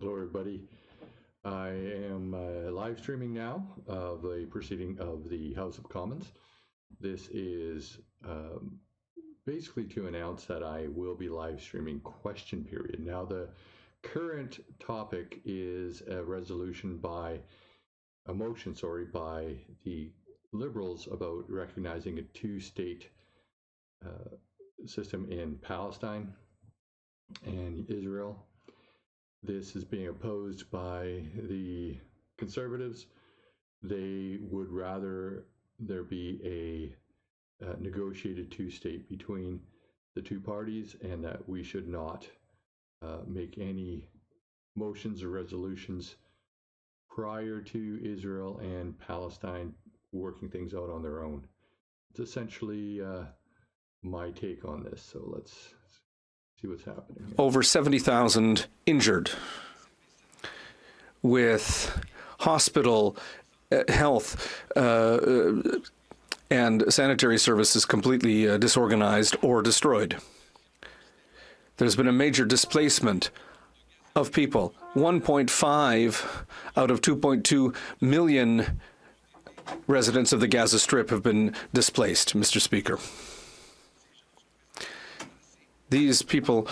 Hello, everybody. I am live streaming now of a proceeding of the House of Commons. This is basically to announce that I will be live streaming question period. Now, the current topic is a resolution by a motion, by the Liberals about recognizing a two-state system in Palestine and Israel. This is being opposed by the Conservatives. They would rather there be a negotiated two-state between the two parties, and that we should not make any motions or resolutions prior to Israel and Palestine working things out on their own. It's essentially my take on this. So let's see what's happening here. Over 70,000 injured, with hospital, health, and sanitary services completely disorganized or destroyed. There's been a major displacement of people. 1.5 out of 2.2 million residents of the Gaza Strip have been displaced, Mr. Speaker. These people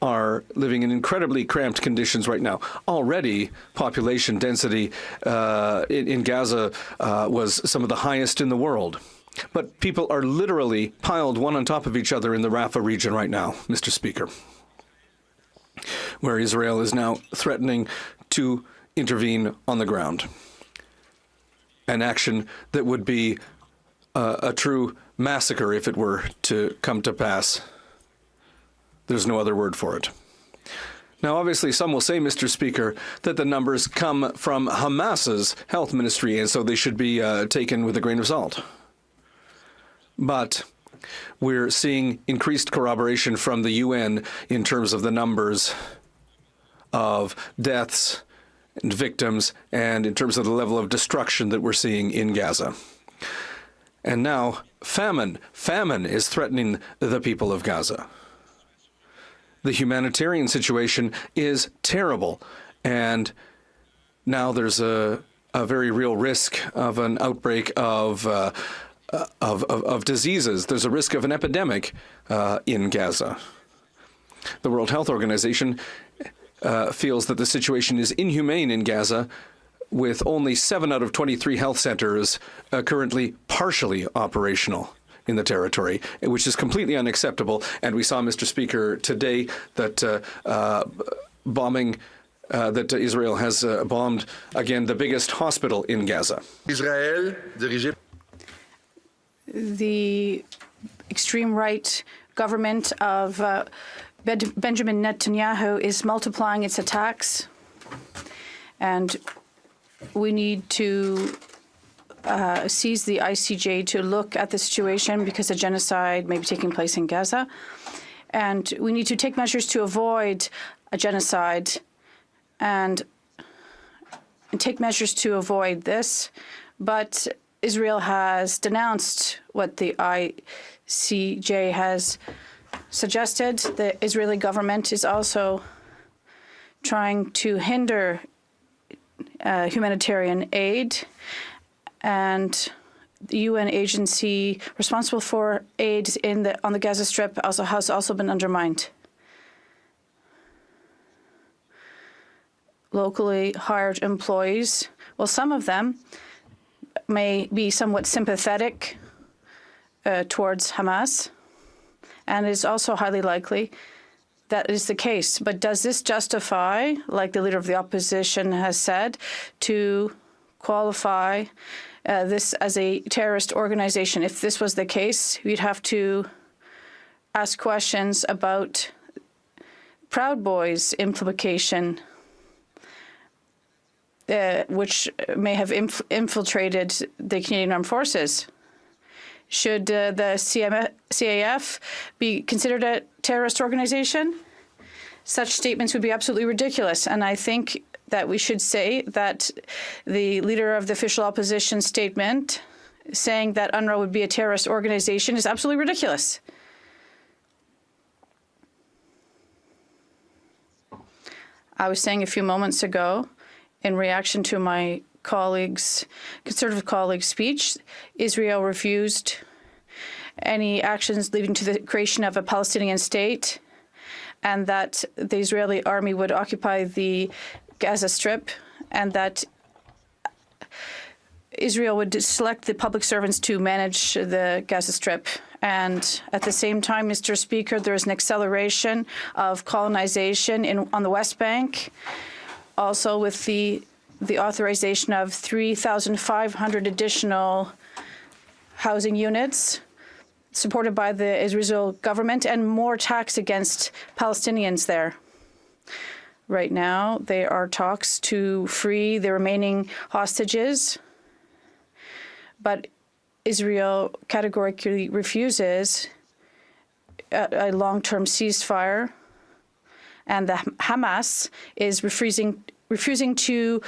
are living in incredibly cramped conditions right now. Already, population density in Gaza was some of the highest in the world. But people are literally piled one on top of each other in the Rafah region right now, Mr. Speaker, where Israel is now threatening to intervene on the ground. An action that would be a true massacre if it were to come to pass. There's no other word for it. Now, obviously, some will say, Mr. Speaker, that the numbers come from Hamas's health ministry, and so they should be taken with a grain of salt. But we're seeing increased corroboration from the UN in terms of the numbers of deaths and victims, and in terms of the level of destruction that we're seeing in Gaza. And now, famine is threatening the people of Gaza. The humanitarian situation is terrible, and now there's a very real risk of an outbreak of diseases. There's a risk of an epidemic in Gaza. The World Health Organization feels that the situation is inhumane in Gaza, with only 7 out of 23 health centers currently partially operational in the territory, which is completely unacceptable. And we saw, Mr. Speaker, today that bombing, that Israel has bombed, again, the biggest hospital in Gaza. The extreme right government of Benjamin Netanyahu is multiplying its attacks, and we need to seize the ICJ to look at the situation, because a genocide may be taking place in Gaza, and we need to take measures to avoid a genocide and take measures to avoid this. But Israel has denounced what the ICJ has suggested. The Israeli government is also trying to hinder humanitarian aid, and the UN agency responsible for aid on the Gaza Strip has also been undermined. Locally hired employees, well, some of them may be somewhat sympathetic towards Hamas, and it's also highly likely that is the case. But does this justify, like the leader of the opposition has said, to qualify this as a terrorist organization? If this was the case, we'd have to ask questions about Proud Boys implication, which may have infiltrated the Canadian Armed Forces. Should the CAF be considered a terrorist organization? Such statements would be absolutely ridiculous. And I think that we should say that the leader of the official opposition statement saying that UNRWA would be a terrorist organization is absolutely ridiculous. I was saying a few moments ago, in reaction to my conservative colleague's speech, Israel refused any actions leading to the creation of a Palestinian state, and that the Israeli army would occupy the Gaza Strip, and that Israel would select the public servants to manage the Gaza Strip. And at the same time, Mr. Speaker, there is an acceleration of colonization on the West Bank, also with the authorization of 3,500 additional housing units supported by the Israeli government, and more attacks against Palestinians there. Right now, there are talks to free the remaining hostages, but Israel categorically refuses a long-term ceasefire, and the Hamas is refusing to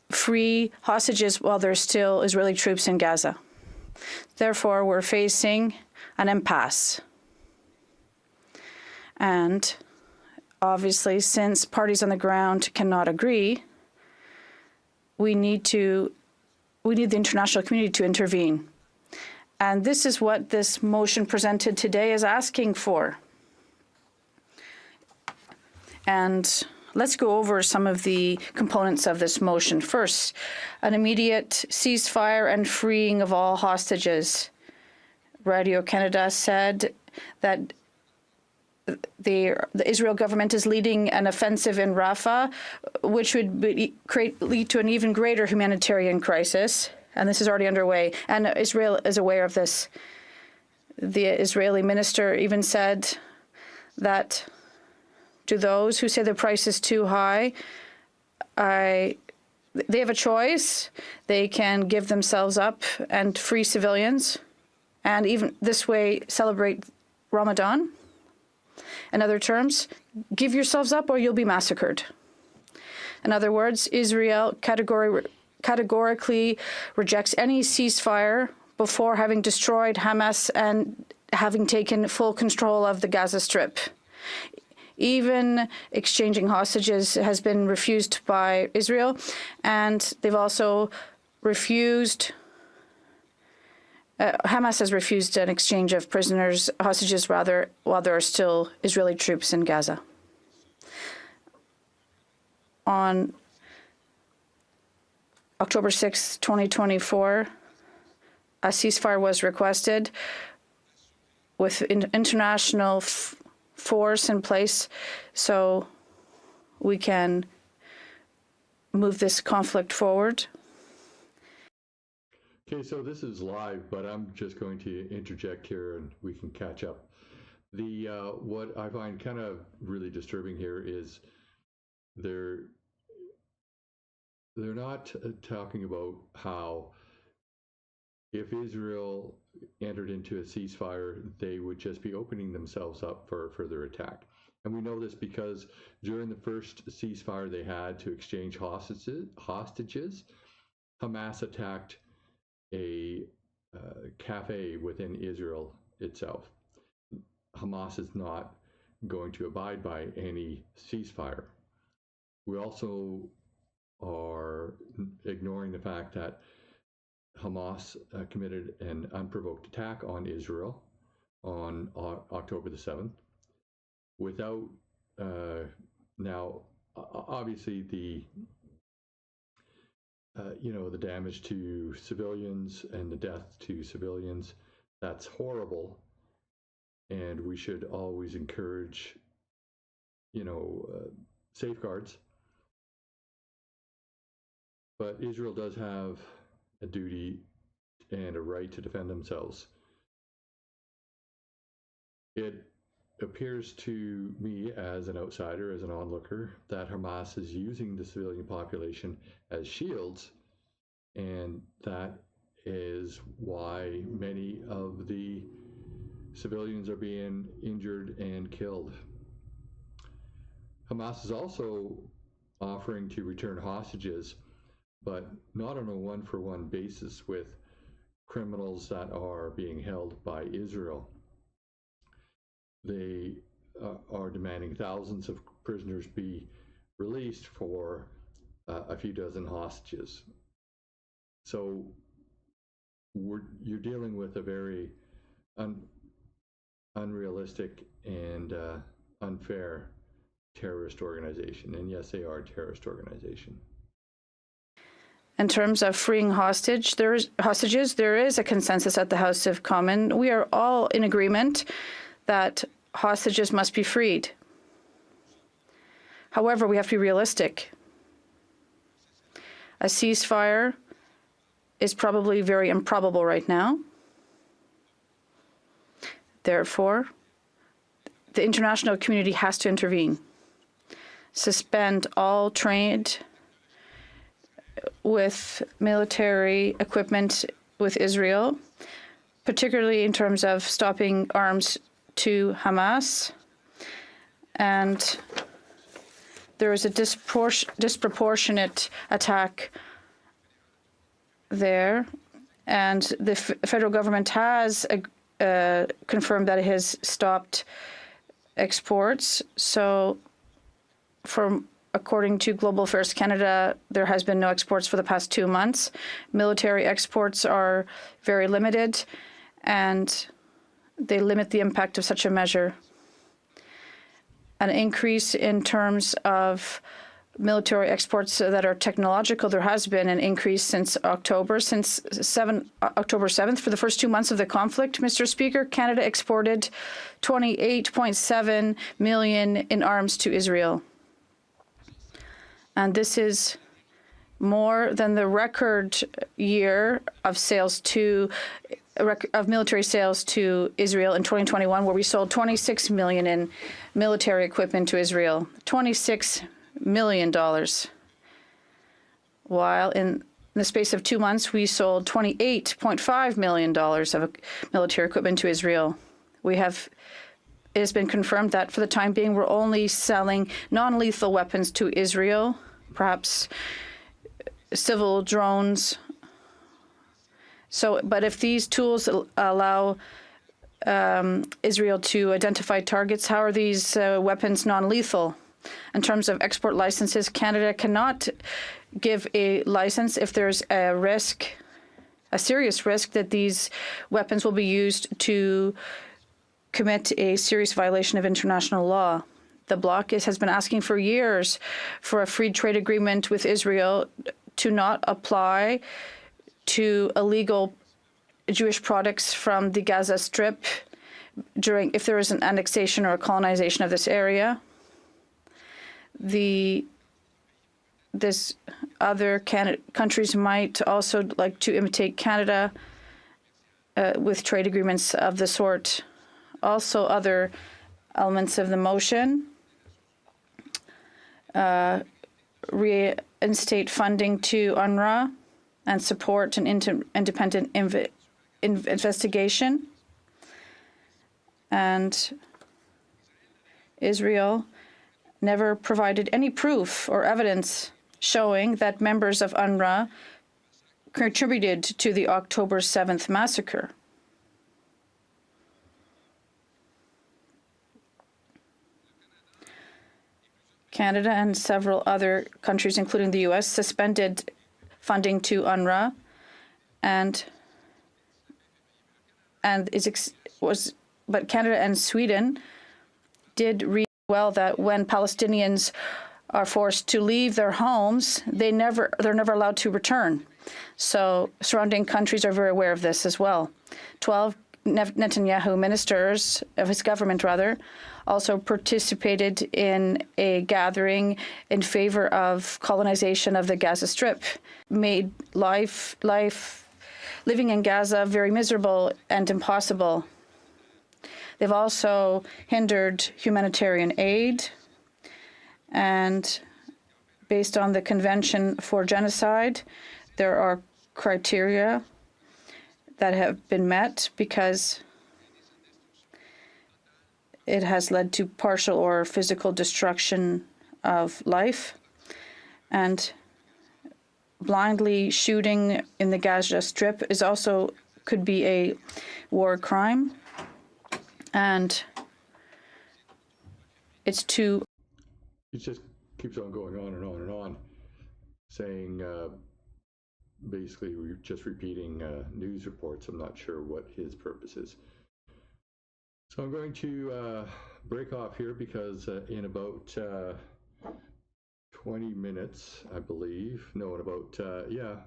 free hostages while there are still Israeli troops in Gaza. Therefore, we're facing an impasse. And obviously, since parties on the ground cannot agree, we need the international community to intervene. And this is what this motion presented today is asking for. And let's go over some of the components of this motion. First, an immediate ceasefire and freeing of all hostages. Radio Canada said that the Israel government is leading an offensive in Rafah, which would lead to an even greater humanitarian crisis. And this is already underway. And Israel is aware of this. The Israeli minister even said that to those who say the price is too high, they have a choice. They can give themselves up and free civilians, and even this way celebrate Ramadan. In other terms, give yourselves up or you'll be massacred. In other words, Israel categorically rejects any ceasefire before having destroyed Hamas and having taken full control of the Gaza Strip. Even exchanging hostages has been refused by Israel, and they've also refused Hamas has refused an exchange of hostages rather, while there are still Israeli troops in Gaza. On October 6, 2024, a ceasefire was requested with international force in place so we can move this conflict forward. Okay, so this is live, but I'm just going to interject here and we can catch up. What I find kind of really disturbing here is they're not talking about how if Israel entered into a ceasefire, they would just be opening themselves up for further attack. And we know this because during the first ceasefire they had to exchange hostages, Hamas attacked a cafe within Israel itself. Hamas is not going to abide by any ceasefire. We also are ignoring the fact that Hamas committed an unprovoked attack on Israel on October the 7th without, now, obviously the damage to civilians and the death to civilians, that's horrible. And we should always encourage, safeguards. But Israel does have a duty and a right to defend themselves. It appears to me as an outsider, as an onlooker, that Hamas is using the civilian population as shields, and that is why many of the civilians are being injured and killed. Hamas is also offering to return hostages, but not on a one-for-one basis with criminals that are being held by Israel. They are demanding thousands of prisoners be released for a few dozen hostages. So you're dealing with a very unrealistic and unfair terrorist organization. And yes, they are a terrorist organization. In terms of freeing hostages, there is a consensus at the House of Commons. We are all in agreement that hostages must be freed. However, we have to be realistic. A ceasefire is probably very improbable right now. Therefore, the international community has to intervene, suspend all trade with military equipment with Israel, particularly in terms of stopping arms to Hamas. And there is a disproportionate attack there. And the federal government has confirmed that it has stopped exports. So according to Global Affairs Canada, there has been no exports for the past 2 months. Military exports are very limited, and they limit the impact of such a measure. An increase in terms of military exports that are technological, there has been an increase since October. Since October 7th, for the first 2 months of the conflict, Mr. Speaker, Canada exported $28.7 million in arms to Israel. And this is more than the record year of military sales to Israel in 2021, where we sold $26 million in military equipment to Israel. $26 million. While in the space of 2 months, we sold $28.5 million of military equipment to Israel. It has been confirmed that for the time being, we're only selling non-lethal weapons to Israel, perhaps civil drones. But if these tools allow Israel to identify targets, how are these weapons non-lethal? In terms of export licenses, Canada cannot give a license if there's a serious risk that these weapons will be used to commit a serious violation of international law. The Bloc has been asking for years for a free trade agreement with Israel to not apply to illegal Jewish products from the Gaza Strip if there is an annexation or a colonization of this area. Other countries might also like to imitate Canada with trade agreements of the sort. Also, other elements of the motion reinstate funding to UNRWA and support an independent investigation. And Israel never provided any proof or evidence showing that members of UNRWA contributed to the October 7th massacre. Canada and several other countries, including the U.S., suspended funding to UNRWA, but Canada and Sweden did read well that when Palestinians are forced to leave their homes, they're never allowed to return. So surrounding countries are very aware of this as well. 12 Netanyahu ministers of his government, also participated in a gathering in favor of colonization of the Gaza Strip, made living in Gaza very miserable and impossible. They've also hindered humanitarian aid, and based on the Convention for Genocide, there are criteria that have been met because it has led to partial or physical destruction of life. And blindly shooting in the Gaza Strip could be a war crime. And it's too... It's just keeps on going on and on and on, saying basically we're just repeating news reports. I'm not sure what his purpose is. So I'm going to break off here because in about 20 minutes, I believe, no, in about,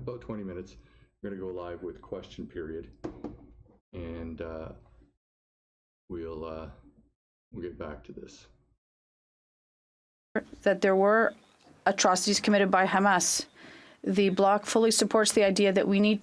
about 20 minutes, we're going to go live with question period. And we'll get back to this. That there were atrocities committed by Hamas. The Bloc fully supports the idea that we need